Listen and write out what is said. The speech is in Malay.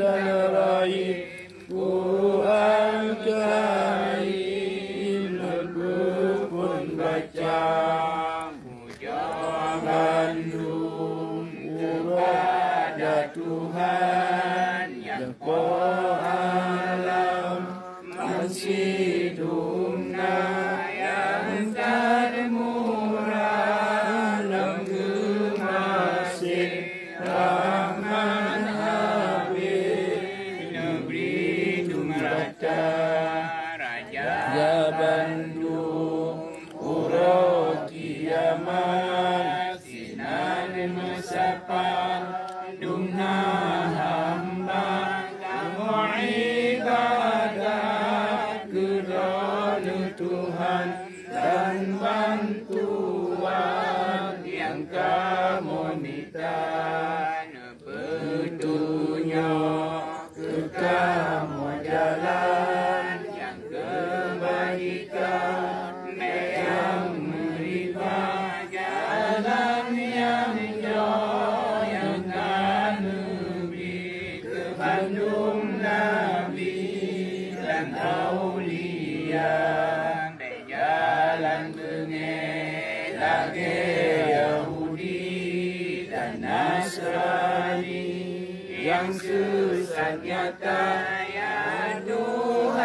dan rahim Quran Karim Nabi pun baca puja Bandung kepada Tuhan yang alam masih dumna yang termurah dalam kemasih Rahman Habib negeri Tumrata Raja Bandung Uro kiamat sinar mesapan dumna hamba kamu ibadah kerana Tuhan dan bantuan yang kamu minta petunjuk ke kamu jalan yang kebaikan yang meribah jalan yang jauh yang Nabi ke Bandung Nabi dan Aulia jalan bengek lagi Yahudi dan Nasrani yang sesat nyata ya Tuhan